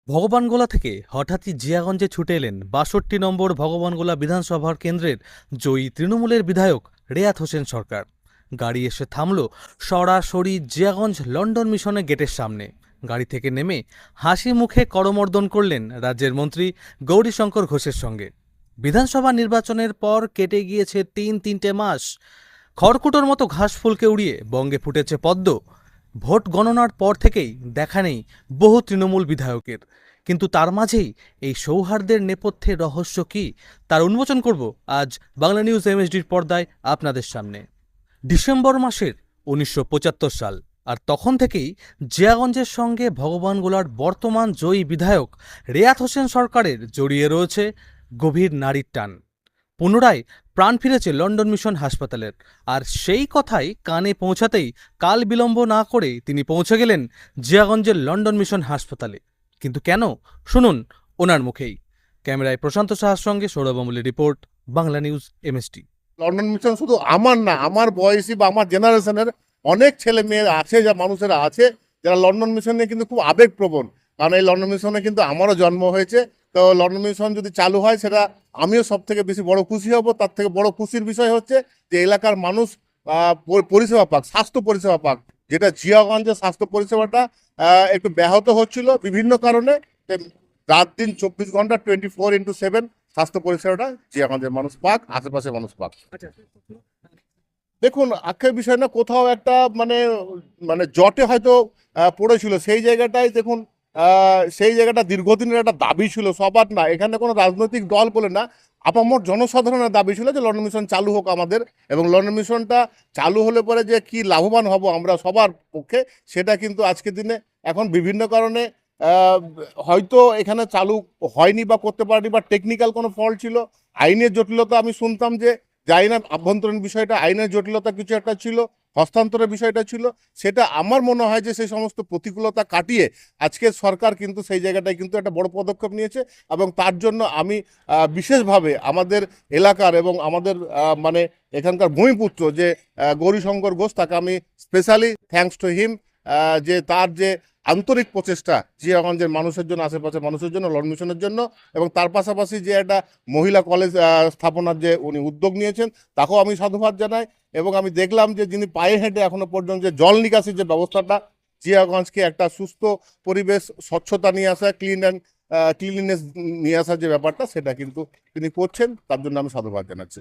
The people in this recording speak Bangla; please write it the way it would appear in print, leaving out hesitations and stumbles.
ভগবানগোলা থেকে হঠাৎই জিয়াগঞ্জে ছুটে এলেন ৬২ নম্বর ভগবানগোলা বিধানসভার কেন্দ্রের জয়ী তৃণমূলের বিধায়ক রেয়াত হোসেন সরকার। গাড়ি এসে থামল সরাসরি জিয়াগঞ্জ লন্ডন মিশনের গেটের সামনে। গাড়ি থেকে নেমে হাসি মুখে করমর্দন করলেন রাজ্যের মন্ত্রী গৌরীশঙ্কর ঘোষের সঙ্গে। বিধানসভা নির্বাচনের পর কেটে গিয়েছে তিনটে মাস। খড়কুটোর মতো ঘাস ফুলকে উড়িয়ে বঙ্গে ফুটেছে পদ্ম। ভোট গণনার পর থেকেই দেখা নেই বহু তৃণমূল বিধায়কের, কিন্তু তার মাঝেই এই সৌহার্দ্যের নেপথ্যে রহস্য কি, তার উন্মোচন করব আজ বাংলা নিউজ এমএসডির পর্দায় আপনাদের সামনে। ডিসেম্বর মাসের ১৯৭৫ সাল, আর তখন থেকেই জিয়াগঞ্জের সঙ্গে ভগবানগোলার বর্তমান জয়ী বিধায়ক রেয়াত হোসেন সরকারের জড়িয়ে রয়েছে গভীর নারীর টান। পুনরায় প্রাণ ফিরেছে লন্ডন মিশন হাসপাতালের, আর সেই কথাই কানে পৌঁছাতেই কাল বিলম্ব না করে তিনি পৌঁছে গেলেন জিয়াগঞ্জের লন্ডন মিশন হাসপাতালে। কিন্তু কেন, শুনুন ওনার মুখেই। ক্যামেরায় প্রশান্ত সাহার সঙ্গে সৌরভ অমলের report, Bangla news MST. London mission শুধু আমার না, আমার বয়সী বা আমার জেনারেশনের অনেক ছেলে মেয়ে আছে, যা মানুষেরা আছে যারা লন্ডন মিশনে কিন্তু খুব আবেগপ্রবণ। কারণ এই লন্ডন মিশনে কিন্তু আমারও জন্ম হয়েছে। তো লন্ডন মিশন যদি চালু হয় সেটা আমিও সব থেকে বেশি বড় খুশি হব। তার থেকে বড় খুশির বিষয় হচ্ছে যে এলাকার মানুষ পরিষেবা পাক, স্বাস্থ্য পরিষেবা পাক। যেটা জিয়াগঞ্জের স্বাস্থ্য পরিষেবাটা একটু ব্যাহত হচ্ছিল বিভিন্ন কারণে। রাত দিন ২৪ ঘন্টা 24x7 স্বাস্থ্য পরিষেবাটা জিয়াগঞ্জের মানুষ পাক, আশেপাশের মানুষ পাক। দেখুন, আক্ষেপ বিষয় না, কোথাও একটা মানে মানে জটে হয়তো পড়েছিল সেই জায়গাটায়। দেখুন, সেই জায়গাটা দীর্ঘদিনের একটা দাবি ছিল সবার, না এখানে কোনো রাজনৈতিক দল বলে না, আপামর জনসাধারণের দাবি ছিল যে লন্ডন মিশন চালু হোক আমাদের। এবং লন্ডন মিশনটা চালু হলে পরে যে কি লাভবান হব আমরা সবার পক্ষে, সেটা কিন্তু আজকের দিনে এখন বিভিন্ন কারণে হয়তো এখানে চালু হয়নি বা করতে পারেনি, বা টেকনিক্যাল কোনো ফল্ট ছিল, আইনের জটিলতা। আমি শুনতাম যে জানি না আভ্যন্তরীণ বিষয়টা, আইনের জটিলতা কিছু একটা ছিল, হস্তান্তরের বিষয়টা ছিল। সেটা আমার মনে হয় যে সেই সমস্ত প্রতিকূলতা কাটিয়ে আজকে সরকার কিন্তু সেই জায়গাটায় কিন্তু একটা বড় পদক্ষেপ নিয়েছে। এবং তার জন্য আমি বিশেষভাবে আমাদের এলাকার এবং আমাদের মানে এখানকার ভূমিপুত্র যে গৌরীশঙ্কর ঘোষ, তাকে আমি স্পেশালি থ্যাঙ্কস টু হিম, যে তার যে আন্তরিক প্রচেষ্টা জিয়াগঞ্জের মানুষের জন্য, আশেপাশের মানুষের জন্য, লন্ডন মিশনের জন্য, এবং তার পাশাপাশি যে একটা মহিলা কলেজ স্থাপনার যে উনি উদ্যোগ নিয়েছেন, তাকেও আমি সাধুবাদ জানাই। এবং আমি দেখলাম যে যিনি পায়ে হেঁটে এখনো পর্যন্ত যে জল নিকাশির যে ব্যবস্থাটা, জিয়াগঞ্জকে একটা সুস্থ পরিবেশ, স্বচ্ছতা নিয়ে আসা, ক্লিননেস নিয়ে আসার যে ব্যাপারটা, সেটা কিন্তু তিনি করছেন। তার জন্য আমি সাধুবাদ জানাচ্ছি।